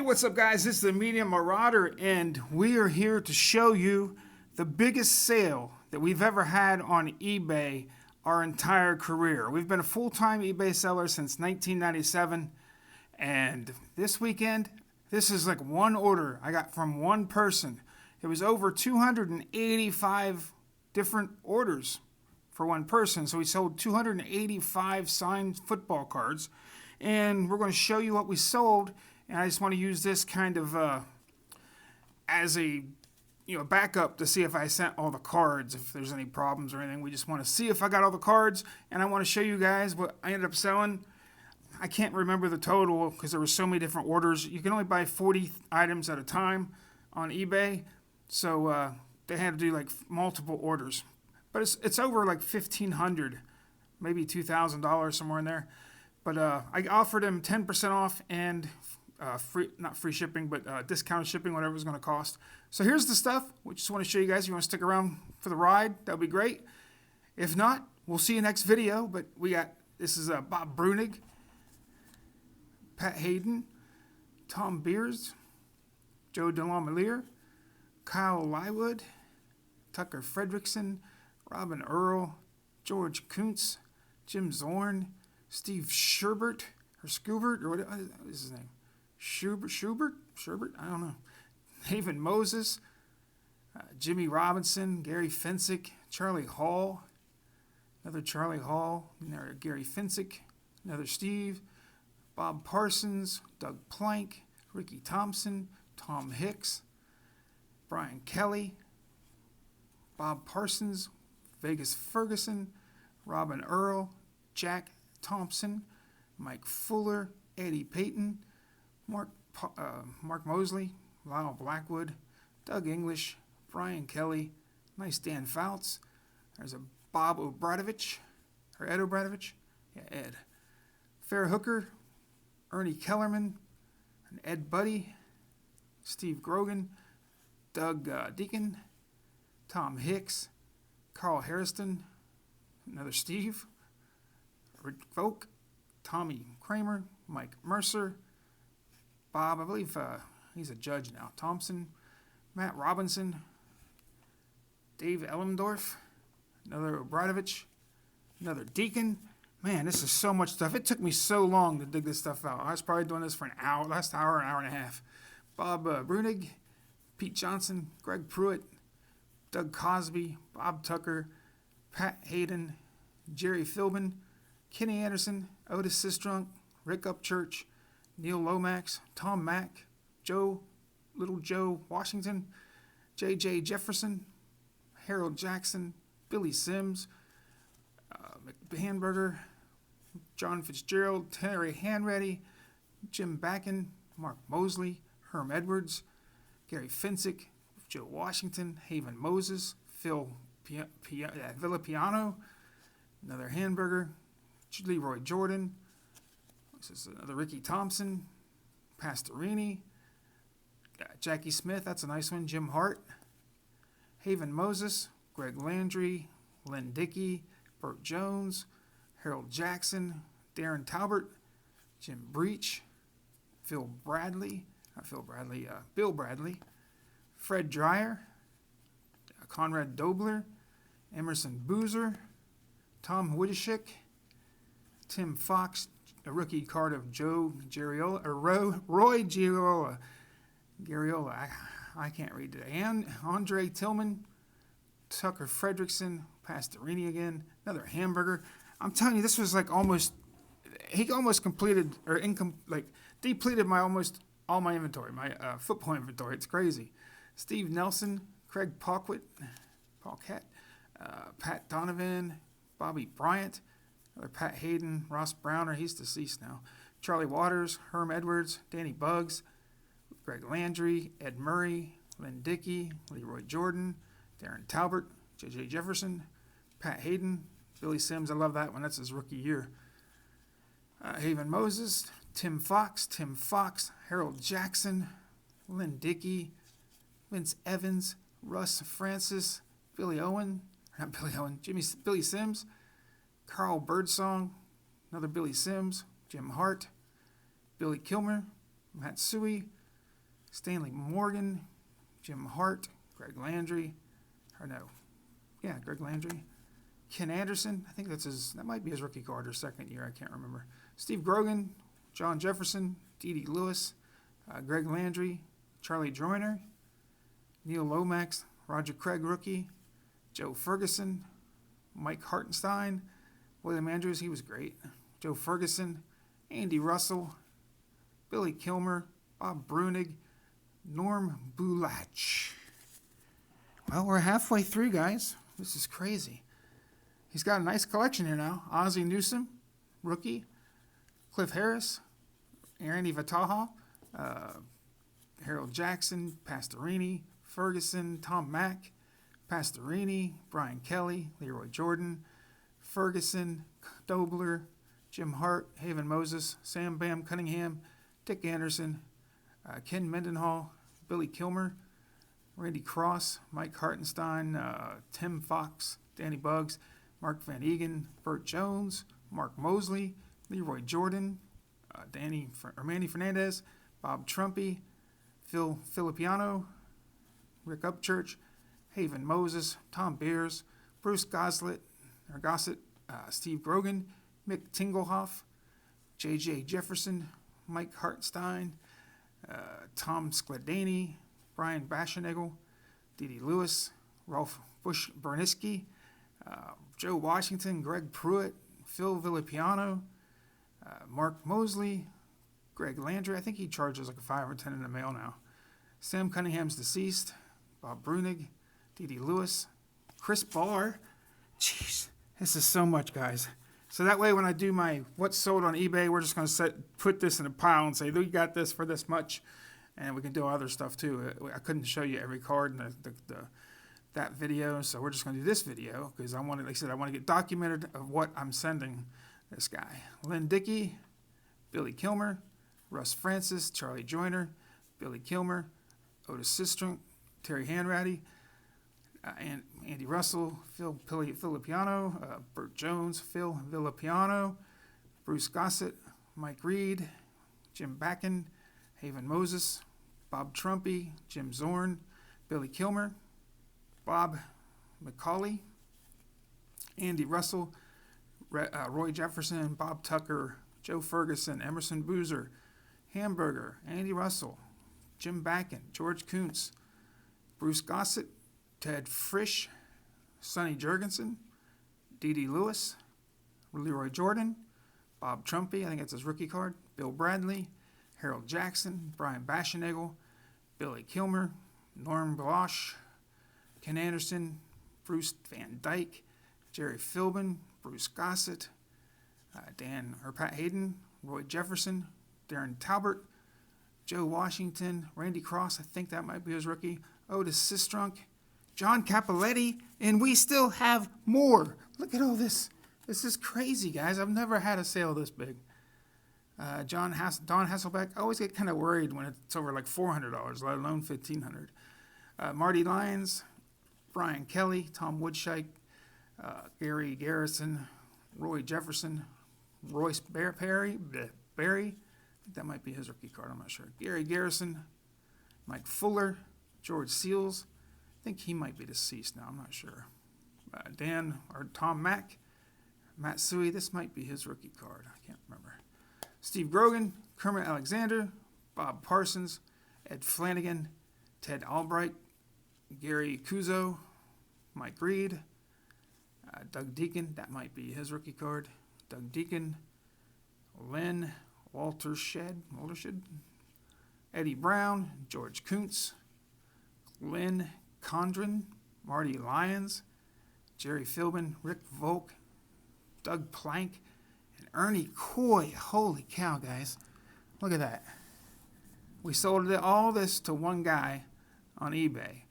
Hey, what's up, guys? This is the Media Marauder, and we are here to show you the biggest sale that we've ever had on eBay our entire career. We've been a full-time eBay seller since 1997, and this weekend, this is like one order I got from one person. It was over 285 different orders for one person, so we sold 285 signed football cards, and we're going to show you what we sold. And I just want to use this kind of as a backup to see if I sent all the cards, if there's any problems or anything. We just want to see if I got all the cards, and I want to show you guys what I ended up selling. I can't remember the total because there were so many different orders. You can only buy 40 items at a time on eBay, so they had to do like multiple orders. But it's over like $1,500, maybe $2,000, somewhere in there. But I offered him 10% off and not free shipping, but discounted shipping, whatever it's going to cost. So here's the stuff. We just want to show you guys. If you want to stick around for the ride, that would be great. If not, we'll see you next video. But this is Bob Brunig, Pat Hayden, Tom Beers, Joe DeLongmelier, Kyle Lywood, Tucker Fredrickson, Robin Earl, George Kuntz, Jim Zorn, Steve Schubert, or Schubert, or what is his name? Schubert? I don't know. Haven Moses, Jimmy Robinson, Gary Fensick, Charlie Hall, another Charlie Hall, another Gary Fensick, another Steve, Bob Parsons, Doug Plank, Ricky Thompson, Tom Hicks, Brian Kelly, Bob Parsons, Vegas Ferguson, Robin Earl, Jack Thompson, Mike Fuller, Eddie Payton, Mark Mosley, Lyle Blackwood, Doug English, Brian Kelly, nice Dan Fouts. There's a Bob Obradovich, or Ed Obradovich, yeah, Ed. Fair Hooker, Ernie Kellerman, and Ed Buddy, Steve Grogan, Doug Deacon, Tom Hicks, Carl Harrison, another Steve, Rick Volk, Tommy Kramer, Mike Mercer, Bob, I believe he's a judge now, Thompson, Matt Robinson, Dave Elmendorf, another Obradovich, another Deacon. Man, this is so much stuff. It took me so long to dig this stuff out. I was probably doing this for an hour, an hour and a half. Bob Brunig, Pete Johnson, Greg Pruitt, Doug Cosby, Bob Tucker, Pat Hayden, Jerry Philbin, Kenny Anderson, Otis Sistrunk, Rick Upchurch, Neil Lomax, Tom Mack, Little Joe Washington, J.J. Jefferson, Harold Jackson, Billy Sims, Hamburger, John Fitzgerald, Terry Hanratty, Jim Backen, Mark Mosley, Herm Edwards, Gary Fensick, Joe Washington, Haven Moses, Phil Villapiano, another Hamburger, Leroy Jordan, this is another Ricky Thompson, Pastorini, Jackie Smith, that's a nice one, Jim Hart, Haven Moses, Greg Landry, Lynn Dickey, Burt Jones, Harold Jackson, Darren Talbert, Jim Breach, Bill Bradley, Fred Dreyer, Conrad Dobler, Emerson Boozer, Tom Widishik, Tim Fox, a rookie card of Roy Garriola. I can't read today. And Andre Tillman, Tucker Fredrickson, Pastorini again, another Hamburger. I'm telling you, this was like he almost completed, or depleted almost all my inventory, my football inventory. It's crazy. Steve Nelson, Craig Paquette, Pat Donovan, Bobby Bryant, another Pat Hayden, Ross Browner, he's deceased now, Charlie Waters, Herm Edwards, Danny Buggs, Greg Landry, Ed Murray, Lynn Dickey, Leroy Jordan, Darren Talbert, J.J. Jefferson, Pat Hayden, Billy Sims, I love that one, that's his rookie year, Haven Moses, Tim Fox, Harold Jackson, Lynn Dickey, Vince Evans, Russ Francis, Billy Sims, Carl Birdsong, another Billy Sims, Jim Hart, Billy Kilmer, Matt Suey, Stanley Morgan, Jim Hart, Greg Landry, Greg Landry. Ken Anderson, I think that might be his rookie card or second year, I can't remember. Steve Grogan, John Jefferson, D.D. Lewis, Greg Landry, Charlie Joyner, Neil Lomax, Roger Craig rookie, Joe Ferguson, Mike Hartenstein, William Andrews, he was great, Joe Ferguson, Andy Russell, Billy Kilmer, Bob Brunig, Norm Bulach. Well, we're halfway through, guys. This is crazy. He's got a nice collection here now. Ozzie Newsome, rookie. Cliff Harris, Randy Vataha, Harold Jackson, Pastorini, Ferguson, Tom Mack, Pastorini, Brian Kelly, Leroy Jordan, Ferguson, Dobler, Jim Hart, Haven Moses, Sam Bam Cunningham, Dick Anderson, Ken Mendenhall, Billy Kilmer, Randy Cross, Mike Hartenstein, Tim Fox, Danny Buggs, Mark Van Egan, Burt Jones, Mark Mosley, Leroy Jordan, Manny Fernandez, Bob Trumpy, Phil Filippiano, Rick Upchurch, Haven Moses, Tom Beers, Bruce Gossett, Steve Grogan, Mick Tinglehoff, J.J. Jefferson, Mike Hartenstein, Tom Skladany, Brian Baschenegel, D.D. Lewis, Ralph Bush-Berniski, Joe Washington, Greg Pruitt, Phil Villapiano, Mark Mosley, Greg Landry. I think he charges like a 5 or 10 in the mail now. Sam Cunningham's deceased. Bob Brunig, D.D. Lewis, Chris Barr. Jeez, this is so much, guys. So that way when I do my what's sold on eBay, we're just going to put this in a pile and say, we got this for this much. And we can do other stuff too. I couldn't show you every card in that video, so we're just going to do this video because I want to get documented of what I'm sending this guy. Lynn Dickey, Billy Kilmer, Russ Francis, Charlie Joyner, Billy Kilmer, Otis Sistrunk, Terry Hanratty, and Andy Russell, Phil Filippiano, Burt Jones, Phil Villapiano, Bruce Gossett, Mike Reed, Jim Backen, Haven Moses, Bob Trumpy, Jim Zorn, Billy Kilmer, Bob McCauley, Andy Russell, Roy Jefferson, Bob Tucker, Joe Ferguson, Emerson Boozer, Hamburger, Andy Russell, Jim Backen, George Kuntz, Bruce Gossett, Ted Frisch, Sonny Jurgensen, D.D. Lewis, Leroy Jordan, Bob Trumpy, I think that's his rookie card, Bill Bradley, Harold Jackson, Brian Baschenegel, Billy Kilmer, Norm Blosh, Ken Anderson, Bruce Van Dyke, Jerry Philbin, Bruce Gossett, Pat Hayden, Roy Jefferson, Darren Talbert, Joe Washington, Randy Cross, I think that might be his rookie, Otis Sistrunk, John Capoletti, and we still have more. Look at all this. This is crazy, guys. I've never had a sale this big. Don Hasselbeck, I always get kind of worried when it's over like $400, let alone $1,500. Marty Lyons, Brian Kelly, Tom Woodshike, Gary Garrison, Roy Jefferson, Royce Barry, I think that might be his rookie card, I'm not sure. Gary Garrison, Mike Fuller, George Seals, I think he might be deceased now, I'm not sure. Tom Mack, Matt Suey, this might be his rookie card, I can't remember. Steve Grogan, Kermit Alexander, Bob Parsons, Ed Flanagan, Ted Albright, Gary Kuzo, Mike Reed, Doug Deacon, that might be his rookie card, Doug Deacon, Len Waltershed, Eddie Brown, George Kuntz, Lynn Condren, Marty Lyons, Jerry Philbin, Rick Volk, Doug Plank, and Ernie Coy. Holy cow, guys. Look at that. We sold all this to one guy on eBay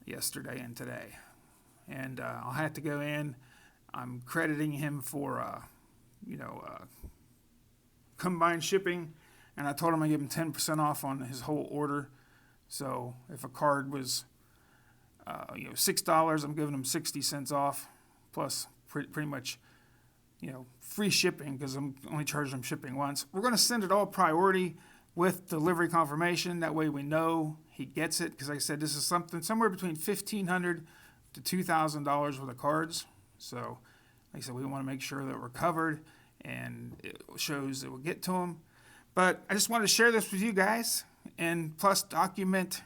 yesterday and today. And I'll have to go in. I'm crediting him for, combined shipping. And I told him I'd give him 10% off on his whole order. So if a card was, $6, I'm giving him 60 cents off, plus pretty much, free shipping because I'm only charging him shipping once. We're going to send it all priority with delivery confirmation. That way we know he gets it, because like I said, this is something somewhere between $1,500 to $2,000 worth of cards. So like I said, we want to make sure that we're covered and it shows that we'll get to him. But I just wanted to share this with you guys, and plus document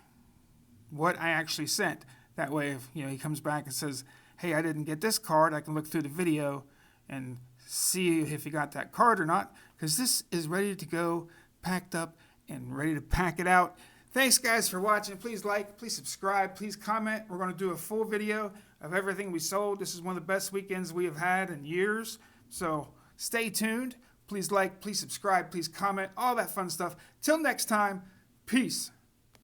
what I actually sent. That way, if he comes back and says, hey, I didn't get this card, I can look through the video and see if he got that card or not, because this is ready to go, packed up and ready to pack it out. Thanks guys for watching. Please like, please subscribe, please comment. We're going to do a full video of everything we sold. This is one of the best weekends we have had in years, so stay tuned. Please like, please subscribe, please comment, all that fun stuff. Till next time, peace.